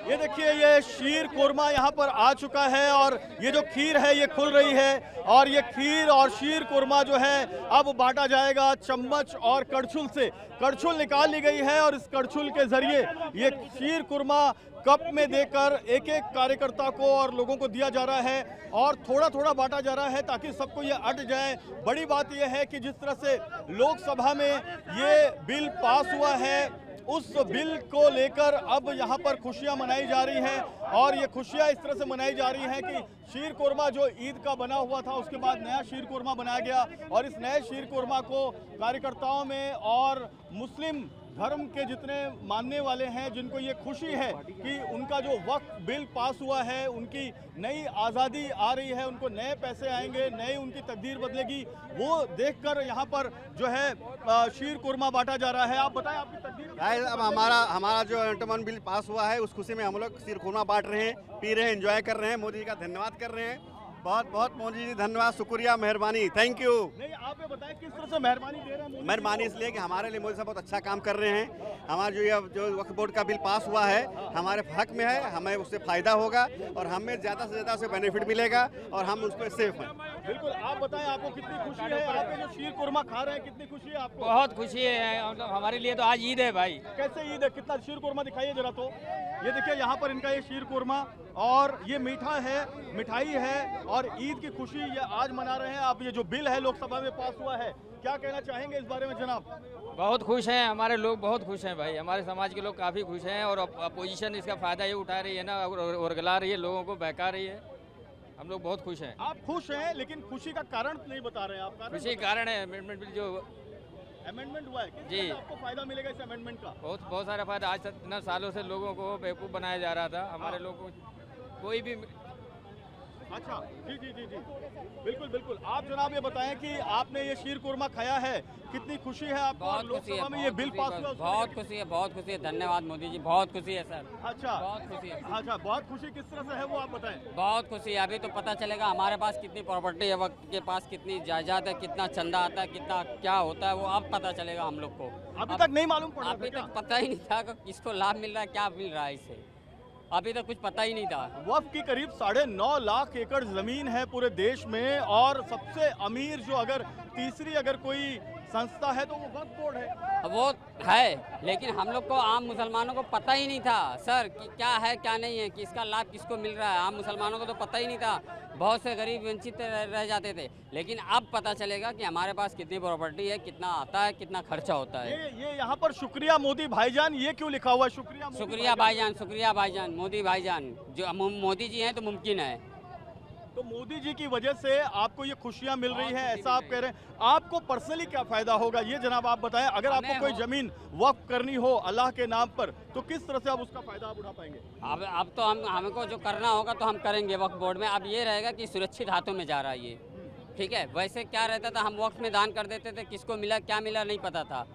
ये देखिए ये शीर कोरमा यहाँ पर आ चुका है और ये जो खीर है ये खुल रही है और ये खीर और शीर कोरमा जो है अब बांटा जाएगा चम्मच और कड़छुल से। कड़छुल निकाल ली गई है और इस कड़छुल के जरिए ये शीर कोरमा कप में देकर एक एक कार्यकर्ता को और लोगों को दिया जा रहा है और थोड़ा थोड़ा बांटा जा रहा है ताकि सबको ये अट जाए। बड़ी बात यह है कि जिस तरह से लोकसभा में ये बिल पास हुआ है उस बिल को लेकर अब यहाँ पर खुशियां मनाई जा रही हैं और ये खुशियां इस तरह से मनाई जा रही हैं कि शीर कोरमा जो ईद का बना हुआ था उसके बाद नया शीर कोरमा बनाया गया और इस नए शीर कोरमा को कार्यकर्ताओं में और मुस्लिम धर्म के जितने मानने वाले हैं जिनको ये खुशी है कि उनका जो वक्फ बिल पास हुआ है, उनकी नई आज़ादी आ रही है, उनको नए पैसे आएंगे, नई उनकी तकदीर बदलेगी, वो देखकर यहाँ पर जो है शीर कोरमा बांटा जा रहा है। आप बताएं आपकी तकदीर। अब हमारा जो एंटोमन बिल पास हुआ है उस खुशी में हम लोग शीर कोरमा बांट रहे हैं, पी रहे हैं, एंजॉय कर रहे हैं। मोदी जी का धन्यवाद कर रहे हैं। बहुत बहुत मोदी जी धन्यवाद, शुक्रिया, मेहरबानी, थैंक यू। नहीं, आप ये बताएं किस तरह से मेहरबानी दे रहे हैं? मेहरबानी इसलिए कि हमारे लिए मोदी साहब बहुत अच्छा काम कर रहे हैं। हमारा जो वक्फ बोर्ड का बिल पास हुआ है हमारे हक में है, हमें उससे फायदा होगा और हमें ज़्यादा से ज़्यादा से बेनिफिट मिलेगा और हम उस पर सेफ हैं। बिल्कुल, आप बताएं आपको कितनी खुशी है? आप जो शीर कोरमा खा रहे हैं कितनी खुशी है आपको? बहुत खुशी है, हमारे लिए तो आज ईद है भाई। कैसे ईद है? कितना शीर कोरमा दिखाइए जरा। तो ये देखिए यहाँ पर इनका ये शीर कोरमा और ये मीठा है, मिठाई है और ईद की खुशी ये आज मना रहे हैं। आप ये जो बिल है लोकसभा में पास हुआ है, क्या कहना चाहेंगे इस बारे में जनाब? बहुत खुश हैं, हमारे लोग बहुत खुश हैं भाई, हमारे समाज के लोग काफ़ी खुश हैं और अपोजिशन इसका फ़ायदा ये उठा रही है ना और गला रही है, लोगों को बहका रही है। हम लोग बहुत खुश हैं। आप खुश हैं लेकिन खुशी का कारण नहीं बता रहे हैं आप। खुशी कारण है अमेंडमेंट बिल जो अमेंडमेंट हुआ है, जी, आपको फायदा मिलेगा इस अमेंडमेंट का? बहुत सारा फायदा। आज इतना सालों से लोगों को बेवकूफ़ बनाया जा रहा था, हमारे लोगों को कोई भी। अच्छा, जी जी जी जी, बिल्कुल बिल्कुल। आप जनाब ये बताएं कि आपने ये शीर कोरमा खाया है, कितनी खुशी है आपको? बहुत खुशी है, लोकसभा में ये बिल पास हुआ, बहुत खुशी है, बहुत खुशी है। धन्यवाद मोदी जी, बहुत खुशी है सर। अच्छा, बहुत खुशी है। अच्छा, बहुत खुशी किस तरह से है वो आप बताएं। बहुत खुशी है, अभी तो पता चलेगा हमारे पास कितनी प्रॉपर्टी है, वक्त के पास कितनी जायदाद है, कितना चंदा आता है, कितना क्या होता है, वो अब पता चलेगा हम लोग को। अभी तक नहीं मालूम पड़ा? अभी तक पता ही नहीं था कि किसको लाभ मिल रहा है, क्या मिल रहा है इससे, अभी तक कुछ पता ही नहीं था। वक्फ की करीब 9.5 लाख एकड़ जमीन है पूरे देश में और सबसे अमीर जो अगर तीसरी अगर कोई संस्था है तो वो वक्फ बोर्ड है। वो है लेकिन हम लोग को आम मुसलमानों को पता ही नहीं था सर कि क्या है क्या नहीं है, कि इसका लाभ किसको मिल रहा है। आम मुसलमानों को तो पता ही नहीं था, बहुत से गरीब वंचित रह जाते थे। लेकिन अब पता चलेगा कि हमारे पास कितनी प्रॉपर्टी है, कितना आता है, कितना खर्चा होता है। ये यहाँ पर शुक्रिया मोदी भाईजान ये क्यों लिखा हुआ है? शुक्रिया भाईजान, शुक्रिया भाईजान, मोदी भाईजान। जो मोदी जी हैं तो मुमकिन है। तो मोदी जी की वजह से आपको ये खुशियां मिल रही हैं, ऐसा आप कह रहे हैं। आपको पर्सनली क्या फायदा होगा ये जनाब आप बताएं। अगर आपको कोई जमीन वक्फ करनी हो अल्लाह के नाम पर तो किस तरह से आप उसका फायदा आप उठा पाएंगे? अब तो हमको जो करना होगा तो हम करेंगे वक्फ बोर्ड में। अब ये रहेगा कि सुरक्षित हाथों में जा रहा है ये, ठीक है। वैसे क्या रहता था, हम वक्फ में दान कर देते थे, किसको मिला क्या मिला नहीं पता था।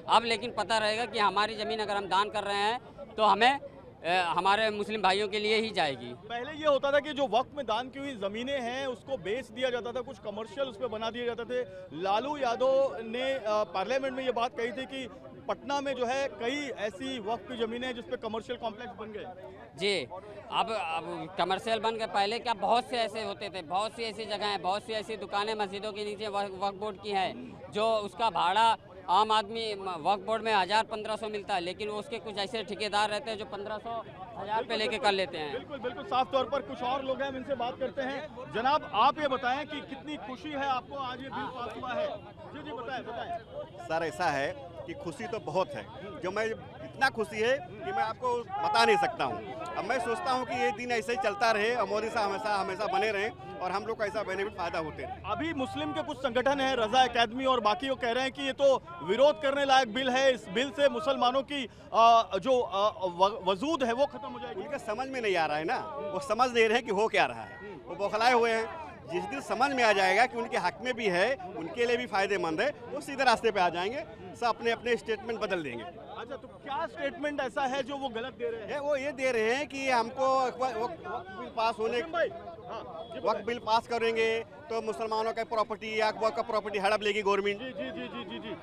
अब लेकिन पता रहेगा कि हमारी ज़मीन अगर हम दान कर रहे हैं तो हमें हमारे मुस्लिम भाइयों के लिए ही जाएगी। पहले ये होता था कि जो वक्त में दान की हुई ज़मीनें हैं उसको बेच दिया जाता था, कुछ कमर्शियल उस पर बना दिए जाते थे। लालू यादव ने पार्लियामेंट में ये बात कही थी कि पटना में जो है कई ऐसी वक्त की ज़मीनें हैं जिस पे कमर्शियल कॉम्प्लेक्स बन गए। जी, अब कमर्शियल बन गए। पहले क्या बहुत से ऐसे होते थे, बहुत सी ऐसी जगह हैं, बहुत सी ऐसी दुकानें मस्जिदों के नीचे वक्फ बोर्ड की हैं जो उसका भाड़ा आम आदमी वक्फ बोर्ड में 1000-1500 मिलता है, लेकिन उसके कुछ ऐसे ठेकेदार रहते हैं जो 1500-1000 पे लेके कर लेते हैं। बिल्कुल बिल्कुल, साफ तौर पर कुछ और लोग हैं, हम इनसे बात करते हैं। जनाब आप ये बताएं कि कितनी खुशी है आपको आज ये बिल पास हुआ है? जी जी बताएं बताएं। सर ऐसा है कि खुशी तो बहुत है, जो मैं इतना खुशी है कि मैं आपको बता नहीं सकता हूँ। अब मैं सोचता हूँ कि ये दिन ऐसे ही चलता रहे और मोदी साहब हमेशा हमेशा बने रहें और हम लोग को ऐसा बेनिफिट फायदा होते रहे। अभी मुस्लिम के कुछ संगठन हैं, रजा एकेडमी और बाकी, वो कह रहे हैं कि ये तो विरोध करने लायक बिल है, इस बिल से मुसलमानों की जो वजूद है वो खत्म हो जाएगी। उनके समझ में नहीं आ रहा है ना, वो समझ नहीं रहे हैं कि हो क्या रहा है, वो बौखलाए हुए हैं। जिस दिन समझ में आ जाएगा कि उनके हक में भी है, उनके लिए भी फायदेमंद है, वो सीधे रास्ते पे आ जाएंगे, सब अपने अपने स्टेटमेंट बदल देंगे। अच्छा, तो क्या स्टेटमेंट ऐसा है जो वो गलत दे रहे हैं? वो ये दे रहे हैं कि हमको वो बिल पास होने वक्त बिल पास करेंगे तो मुसलमानों का प्रॉपर्टी या वक्त का प्रॉपर्टी हड़प लेगी गवर्नमेंट। जी जी जी जी जी जी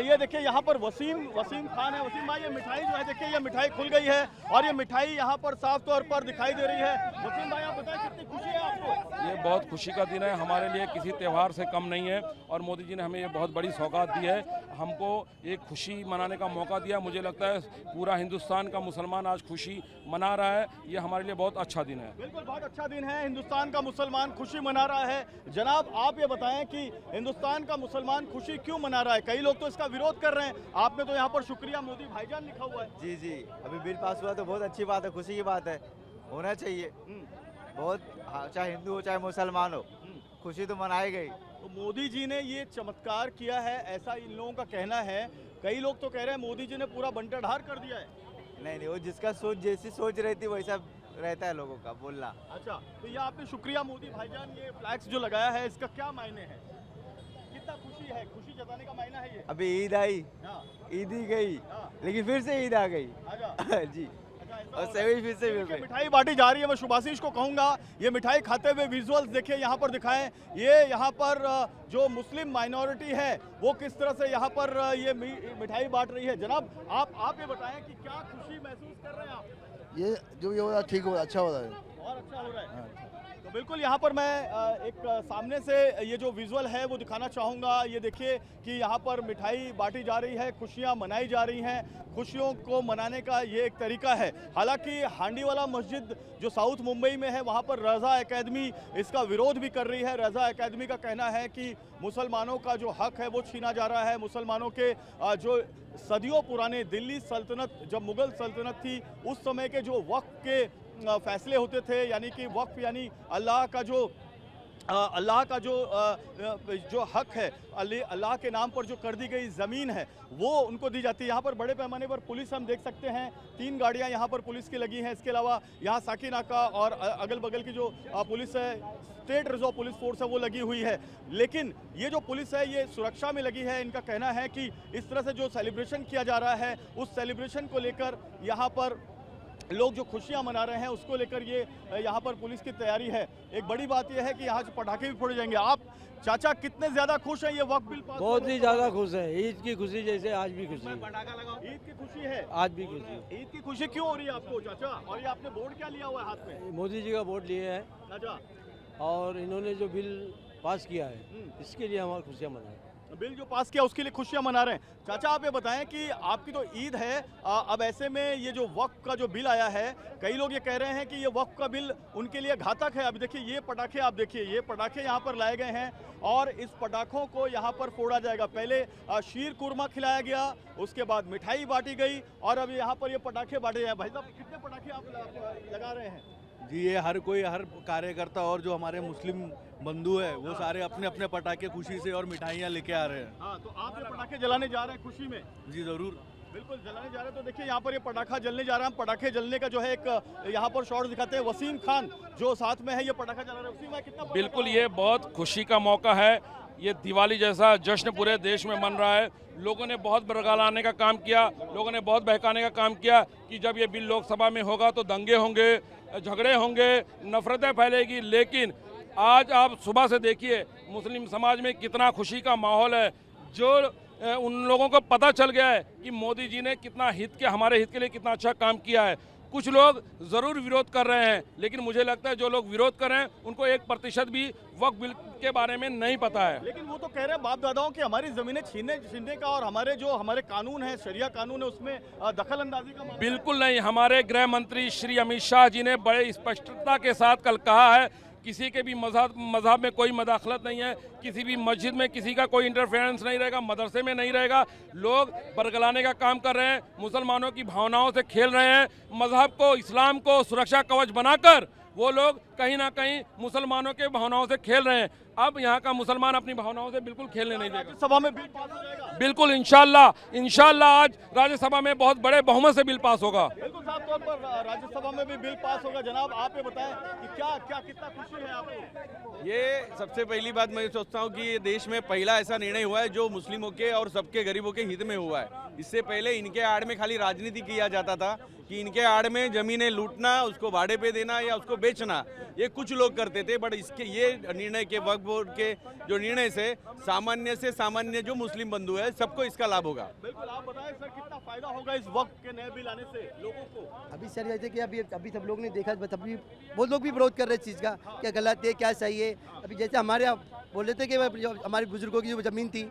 ये देखिए यहाँ पर वसीम खान है। वसीम भाई, ये मिठाई जो है देखिए, ये मिठाई खुल गई है और ये मिठाई यहाँ पर साफ तौर पर दिखाई दे रही है। वसीम भाई, आप बताएं कितनी खुशी है आपको? ये बहुत खुशी का दिन है हमारे लिए, किसी त्यौहार से कम नहीं है और मोदी जी ने हमें ये बहुत बड़ी सौगात दी है, हमको एक खुशी मनाने का मौका दिया। मुझे लगता है पूरा हिंदुस्तान का मुसलमान आज खुशी मना रहा है, ये हमारे लिए बहुत अच्छा दिन है। बिल्कुल, बहुत अच्छा दिन है, हिंदुस्तान का मुसलमान खुशी मना रहा है। जनाब, आप ये बताएं कि हिंदुस्तान का मुसलमान खुशी क्यों मना रहा है? कई लोग तो इसका विरोध कर रहे हैं, आपने तो यहाँ पर शुक्रिया मोदी भाईजान लिखा हुआ है। जी जी, अभी बिल पास हुआ तो बहुत अच्छी बात है, खुशी की बात है, होना चाहिए। बहुत, चाहे हिंदू हो चाहे मुसलमान हो, खुशी तो मनाई गई। तो मोदी जी ने ये चमत्कार किया है, ऐसा इन लोगों का कहना है। कई लोग तो कह रहे हैं मोदी जी ने पूरा बंटाढार कर दिया है। नहीं नहीं, वो जिसका सोच जैसी सोच रहती वैसा रहता है लोगों का बोलना। अच्छा, तो ये आपने शुक्रिया मोदी भाईजान, ये फ्लैक्स जो लगाया है इसका क्या मायने है? कितना खुशी है, खुशी जताने का मायना है ये? अभी ईद आई, हाँ, ईद ही गई, हाँ, लेकिन फिर से ईद आ गई। आजा। जी, अच्छा, ऐसा और हो रहा है। सेविज फिर से ये मिल देखिए, गई। मिठाई बांटी जा रही है। मैं शुभाशीष को कहूंगा ये मिठाई खाते हुए विजुअल्स देखिए यहाँ पर दिखाएं। ये यहाँ पर जो मुस्लिम माइनॉरिटी है वो किस तरह से यहाँ पर ये मिठाई बांट रही है। जनाब, आप ये बताएं कि क्या खुशी महसूस कर रहे हैं आप? ये जो ये हो रहा है ठीक हो रहा है, अच्छा हो रहा है। और अच्छा हो रहा है। तो बिल्कुल यहाँ पर मैं एक सामने से ये जो विजुअल है वो दिखाना चाहूँगा। ये देखिए कि यहाँ पर मिठाई बांटी जा रही है, खुशियाँ मनाई जा रही हैं। खुशियों को मनाने का ये एक तरीका है। हालांकि हांडीवाला मस्जिद जो साउथ मुंबई में है वहाँ पर रज़ा एकेडमी इसका विरोध भी कर रही है। रज़ा एकेडमी का कहना है कि मुसलमानों का जो हक है वो छीना जा रहा है। मुसलमानों के जो सदियों पुराने दिल्ली सल्तनत, जब मुगल सल्तनत थी उस समय के जो वक्फ के फैसले होते थे, यानी कि वक्फ यानी अल्लाह का जो हक है, अल्लाह के नाम पर जो कर दी गई ज़मीन है वो उनको दी जाती है। यहाँ पर बड़े पैमाने पर पुलिस हम देख सकते हैं, 3 गाड़ियाँ यहाँ पर पुलिस की लगी हैं। इसके अलावा यहाँ साकी नाका और अगल बगल की जो पुलिस है, स्टेट रिजर्व पुलिस फोर्स है, वो लगी हुई है। लेकिन ये जो पुलिस है ये सुरक्षा में लगी है। इनका कहना है कि इस तरह से जो सेलिब्रेशन किया जा रहा है उस सेलिब्रेशन को लेकर यहाँ पर लोग जो खुशियां मना रहे हैं उसको लेकर ये यहाँ पर पुलिस की तैयारी है। एक बड़ी बात यह है कि यहाँ से पटाखे भी फोड़े जाएंगे। आप चाचा कितने ज्यादा खुश हैं ये वक्त बिल पास? बहुत ही ज्यादा खुश है। ईद की खुशी जैसे आज भी खुशी है। ईद की खुशी है, आज भी खुशी है। ईद की खुशी क्यों हो रही है आपको चाचा? और ये आपने बोर्ड क्या लिया हुआ है हाथ में? मोदी जी का वोट लिए है अच्छा, और इन्होंने जो बिल पास किया है इसके लिए हमारी खुशियाँ मनाएं। बिल जो पास किया उसके लिए खुशियां मना रहे हैं। चाचा, आप ये बताएं कि आपकी तो ईद है, अब ऐसे में ये जो वक्फ का जो बिल आया है, कई लोग ये कह रहे हैं कि ये वक्फ का बिल उनके लिए घातक है। अभी देखिए ये पटाखे, आप देखिए ये पटाखे यहाँ पर लाए गए हैं और इस पटाखों को यहाँ पर फोड़ा जाएगा। पहले शीर कुरमा खिलाया गया, उसके बाद मिठाई बांटी गई और अब यहाँ पर ये पटाखे बांटे जाए। भाई साहब, कितने पटाखे आप लगा रहे हैं? जी, ये हर कार्यकर्ता और जो हमारे मुस्लिम बंधु है वो सारे अपने अपने पटाखे खुशी से और मिठाइयाँ लेके आ रहे हैं। हाँ, तो आप ये पटाखे जलाने जा रहे हैं खुशी में? जी जरूर, बिल्कुल जलाने जा रहे हैं। तो देखिए यहाँ पर ये पटाखा जलने जा रहा है। हम पटाखे जलने का जो है एक यहाँ पर शॉट दिखाते हैं। वसीम खान जो साथ में है ये पटाखा जला रहे हैं। वसीम भाई, कितना बड़ा बिल्कुल, पटाखा? ये बहुत खुशी का मौका है। ये दिवाली जैसा जश्न पूरे देश में मन रहा है। लोगों ने बहुत बरगलाने का काम किया, लोगों ने बहुत बहकाने का काम किया कि जब ये बिल लोकसभा में होगा तो दंगे होंगे, झगड़े होंगे, नफरतें फैलेगी। लेकिन आज आप सुबह से देखिए मुस्लिम समाज में कितना खुशी का माहौल है। जो उन लोगों को पता चल गया है कि मोदी जी ने कितना हमारे हित के लिए कितना अच्छा काम किया है। कुछ लोग ज़रूर विरोध कर रहे हैं, लेकिन मुझे लगता है जो लोग विरोध कर रहे हैं उनको 1% भी वक्फ बिल के बारे में नहीं पता है। लेकिन वो तो कह रहे हैं बाप दादाओं की हमारी जमीनें छीनने का और हमारे कानून है, शरिया कानून है, उसमें दखल अंदाजी का मामला। बिल्कुल नहीं। हमारे गृह मंत्री श्री अमित शाह जी ने बड़े स्पष्टता के साथ कल कहा है किसी के भी मजहब में कोई मदाखलत नहीं है, किसी भी मस्जिद में किसी का कोई इंटरफेरेंस नहीं रहेगा, मदरसे में नहीं रहेगा। लोग बरगलाने का काम कर रहे हैं, मुसलमानों की भावनाओं से खेल रहे हैं। मजहब को, इस्लाम को सुरक्षा कवच बनाकर वो लोग कहीं ना कहीं मुसलमानों के भावनाओं से खेल रहे हैं। अब यहाँ का मुसलमान अपनी भावनाओं से बिल्कुल खेलने नहीं देगा। राज्यसभा में बिल पास हो जाएगा? बिल्कुल, इंशाल्लाह आज राज्यसभा में बहुत बड़े बहुमत से बिल पास होगा। बिल्कुल साफ तौर पर राज्यसभा में भी बिल पास होगा। जनाब, आप ये बताएं कि क्या कितना खुशी है आपको? ये सबसे पहली बात मैं सोचता हूँ कि ये देश में पहला ऐसा निर्णय हुआ है जो मुस्लिमों के और सबके गरीबों के हित में हुआ है। इससे पहले इनके आड़ में खाली राजनीति किया जाता था कि इनके आड़ में जमीनें लूटना, उसको भाड़े पे देना या उसको बेचना, ये कुछ लोग करते थे, बट इसके ये निर्णय के वक्फ बोर्ड के जो निर्णय से सामान्य जो मुस्लिम बंधु है सबको इसका लाभ होगा। बिल्कुल, आप बताएं सर कितना फायदा होगा इस वक्त के नए बिल आने से लोगों को? अभी सर जैसे कि अभी सब लोग ने देखा, अभी वो लोग भी विरोध कर रहे इस चीज़ का, क्या गलत है क्या सही है। अभी जैसे हमारे यहाँ बोल रहे थे कि हमारे बुजुर्गों की जो ज़मीन थी,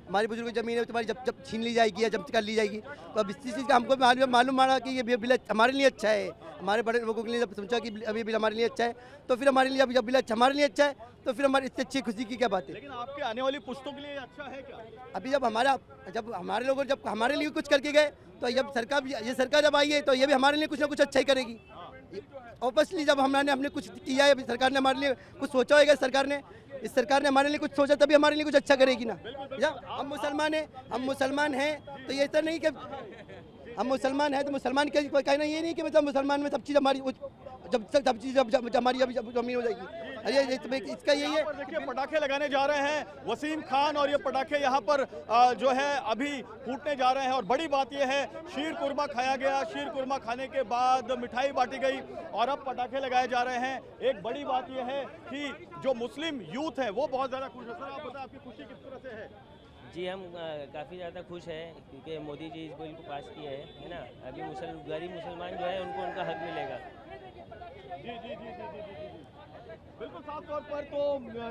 हमारी बुजुर्गों की ज़मीन है तुम्हारी जब छीन ली जाएगी या जब्त कर ली जाएगी, तो अब इस चीज़ का हमको मालूम पड़ा कि ये बिल हमारे लिए अच्छा है। हमारे बड़े लोगों के लिए जब समझा कि अभी बिल हमारे लिए अच्छा है, तो फिर हमारे लिए अभी जब बिल हमारे लिए अच्छा है तो फिर हमारी इससे अच्छी खुशी की क्या बात है। लेकिन आपके आने वाली पुश्तों के लिए अच्छा है क्या? अभी जब हमारे लोग जब हमारे लिए कुछ करके गए, तो जब ये सरकार जब आई है तो ये भी हमारे लिए कुछ ना कुछ अच्छा ही करेगी। ऑब्वियसली जब हमने कुछ किया है, सरकार ने हमारे लिए कुछ सोचा होगा, इस सरकार ने हमारे लिए कुछ सोचा तभी हमारे लिए कुछ अच्छा करेगी ना। जब हम मुसलमान हैं तो ये ऐसा नहीं कि हम मुसलमान हैं तो मुसलमान के कहना ये नहीं कि मतलब मुसलमान में सब चीज़ हमारी जब तक सब चीज़ जब हमारी अभी जमीन हो जाएगी। अरे इसका यही है। देखिए पटाखे लगाने जा रहे हैं वसीम खान, और ये पटाखे यहाँ पर जो है अभी फूटने जा रहे हैं। और बड़ी बात ये है, शीर कुरमा खाया गया, शीर कुरमा खाने के बाद मिठाई बांटी गई और अब पटाखे लगाए जा रहे हैं। एक बड़ी बात ये है कि जो मुस्लिम यूथ है वो बहुत ज़्यादा खुश है। सर आप बताएं आपकी खुशी किस तरह से है? जी हम काफ़ी ज़्यादा खुश हैं क्योंकि मोदी जी इस बिल को पास किए है ना। अभी गरीब मुसलमान जो है उनको उनका हक मिलेगा। जी जी जी जी जी जी बिल्कुल, साफ तौर पर तो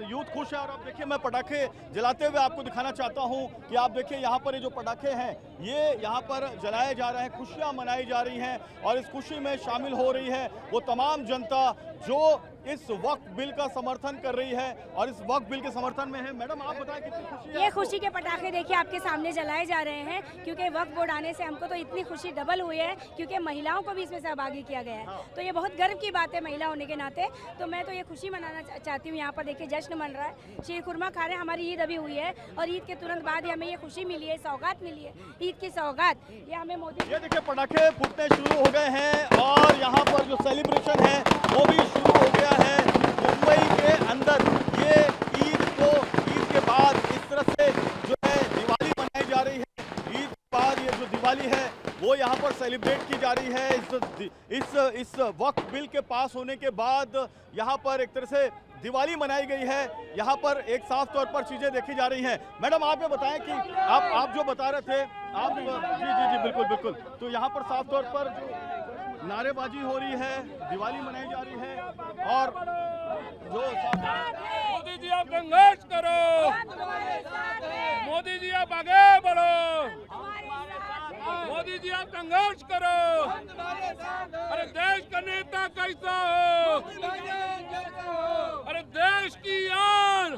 यूथ खुश है। और अब देखिए मैं पटाखे जलाते हुए आपको दिखाना चाहता हूं कि आप देखिए यहाँ पर ये जो पटाखे हैं ये यहाँ पर जलाए जा रहे हैं, खुशियाँ मनाई जा रही हैं। और इस खुशी में शामिल हो रही है वो तमाम जनता जो इस वक्त बिल का समर्थन कर रही है और इस वक्त बिल के समर्थन में है। मैडम आप बताएं कितनी खुशी है? ये खुशी के पटाखे देखिए आपके सामने जलाए जा रहे हैं, क्योंकि वक्फ बोर्ड आने से हमको तो इतनी खुशी डबल हुई है, क्योंकि महिलाओं को भी इसमें सहभागी किया गया है। तो ये बहुत गर्व की बात है महिला होने के नाते। तो मैं तो ये खुशी मनाना चाहती हूँ। यहाँ पर देखिए जश्न मन रहा है, शीर खुरमा खा रहे हैं। हमारी ईद अभी हुई है और ईद के तुरंत बाद ही हमें ये खुशी मिली है, सौगात मिली है, ईद की सौगात। ये हमें मोदी, ये देखिए पटाखे फूटने शुरू हो गए हैं और यहाँ पर जो सेलिब्रेशन है वो भी शुरू हो गया है। मुंबई के अंदर ये ईद के बाद इस तरह से जो है दिवाली मनाई जा रही है। ईद के बाद ये जो दिवाली है वो यहाँ पर सेलिब्रेट की जा रही है। इस वक्फ बिल के पास होने के बाद यहाँ पर एक तरह से दिवाली मनाई गई है। यहाँ पर एक साफ तौर पर चीजें देखी जा रही हैं। मैडम आप ये बताएं कि आप जो बता रहे थे आप जी जी जी बिल्कुल बिल्कुल, तो यहाँ पर साफ तौर पर जो नारेबाजी हो रही है, दिवाली मनाई जा रही है। और जो मोदी जी आप संघर्ष करो, मोदी जी आप आगे बढ़ो, मोदी जी आप संघर्ष करो। अरे देश का नेता कैसा हो, अरे देश की आन,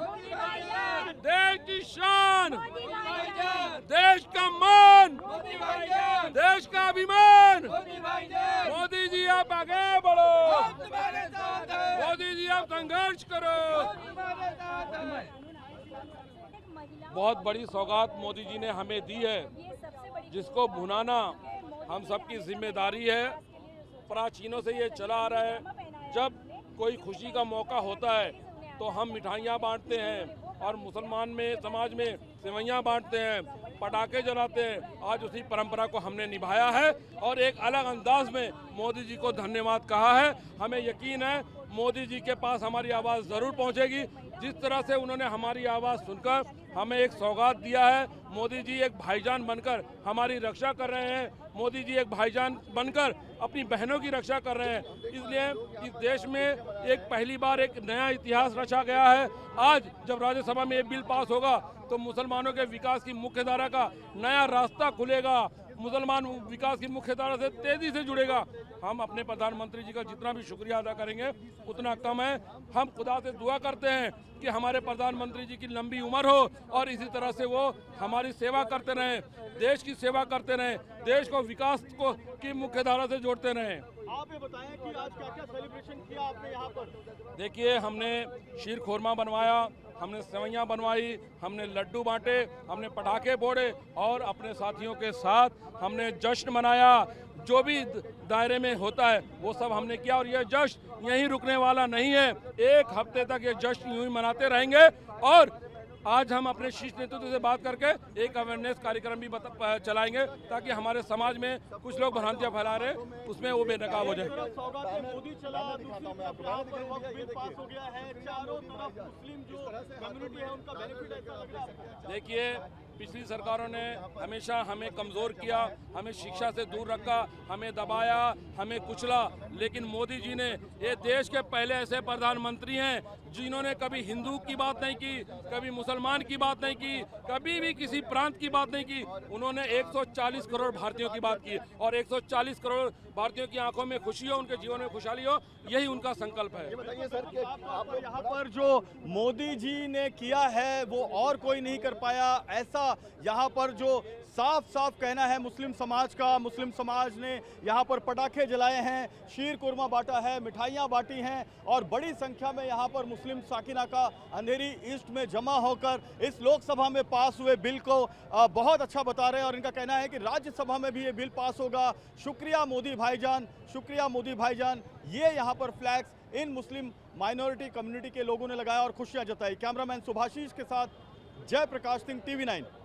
देश की शान, देश का मान, देश का अभिमान। मोदी जी आप आगे बढ़ो, मोदी जी आप संघर्ष करो। बहुत बड़ी सौगात मोदी जी ने हमें दी है, जिसको भुनाना हम सबकी जिम्मेदारी है। प्राचीनों से ये चला आ रहा है, जब कोई खुशी का मौका होता है तो हम मिठाइयाँ बांटते हैं और मुसलमान में समाज में सेवइयाँ बांटते हैं, पटाखे जलाते हैं। आज उसी परंपरा को हमने निभाया है और एक अलग अंदाज में मोदी जी को धन्यवाद कहा है। हमें यकीन है मोदी जी के पास हमारी आवाज़ ज़रूर पहुंचेगी। जिस तरह से उन्होंने हमारी आवाज़ सुनकर हमें एक सौगात दिया है, मोदी जी एक भाईजान बनकर हमारी रक्षा कर रहे हैं, मोदी जी एक भाईजान बनकर अपनी बहनों की रक्षा कर रहे हैं। इसलिए इस देश में एक पहली बार एक नया इतिहास रचा गया है। आज जब राज्यसभा में ये बिल पास होगा तो मुसलमानों के विकास की मुख्य धारा का नया रास्ता खुलेगा, मुसलमान विकास की मुख्य धारा से तेजी से जुड़ेगा। हम अपने प्रधानमंत्री जी का जितना भी शुक्रिया अदा करेंगे उतना कम है। हम खुदा से दुआ करते हैं कि हमारे प्रधानमंत्री जी की लंबी उम्र हो और इसी तरह से वो हमारी सेवा करते रहें, देश की सेवा करते रहें, देश को विकास को की मुख्य धारा से जोड़ते रहें। आप ये बताएं कि आज क्या क्या सेलिब्रेशन किया आपने यहाँ पर? देखिए हमने शीर खुरमा बनवाया, हमने सेवइयाँ बनवाई, हमने लड्डू बांटे, हमने पटाखे फोड़े और अपने साथियों के साथ हमने जश्न मनाया। जो भी दायरे में होता है वो सब हमने किया और यह जश्न यहीं रुकने वाला नहीं है। एक हफ्ते तक ये जश्न यूं ही मनाते रहेंगे और आज हम अपने शीर्ष नेतृत्व से बात करके एक अवेयरनेस कार्यक्रम भी चलाएंगे ताकि हमारे समाज में कुछ लोग भ्रांतियां फैला रहे उसमें वो बेनकाब हो जाए। मोदी चला, दूसरी तरफ यहाँ पर वक्फ बिल पास हो गया है, चारों तरफ मुस्लिम जो कम्युनिटी है उनका बेनिफिट ऐसा लग रहा है। देखिए, पिछली सरकारों ने हमेशा हमें कमज़ोर किया, हमें शिक्षा से दूर रखा, हमें दबाया, हमें कुचला, लेकिन मोदी जी ने ये देश के पहले ऐसे प्रधानमंत्री हैं जिन्होंने कभी हिंदू की बात नहीं की, कभी मुसलमान की बात नहीं की, कभी भी किसी प्रांत की बात नहीं की। उन्होंने 140 करोड़ भारतीयों की बात की और 140 करोड़ भारतीयों की आंखों में खुशी हो, उनके जीवन में खुशहाली हो, यही उनका संकल्प है। बताइए सर कि आपको यहाँ पर जो मोदी जी ने किया है वो और कोई नहीं कर पाया, ऐसा यहाँ पर जो साफ साफ कहना है मुस्लिम समाज का। मुस्लिम समाज ने यहाँ पर पटाखे जलाए हैं, शीर कुरमा बांटा है, मिठाइयाँ बांटी हैं और बड़ी संख्या में यहाँ पर मुस्लिम साकिना का अंधेरी ईस्ट में जमा होकर इस लोकसभा में पास हुए बिल को बहुत अच्छा बता रहे हैं और इनका कहना है कि राज्यसभा में भी ये बिल पास होगा। शुक्रिया मोदी भाईजान, शुक्रिया मोदी भाईजान। ये यहाँ पर फ्लैग्स इन मुस्लिम माइनॉरिटी कम्युनिटी के लोगों ने लगाया और खुशियाँ जताई। कैमरामैन सुभाषीष के साथ जयप्रकाश सिंह, TV9।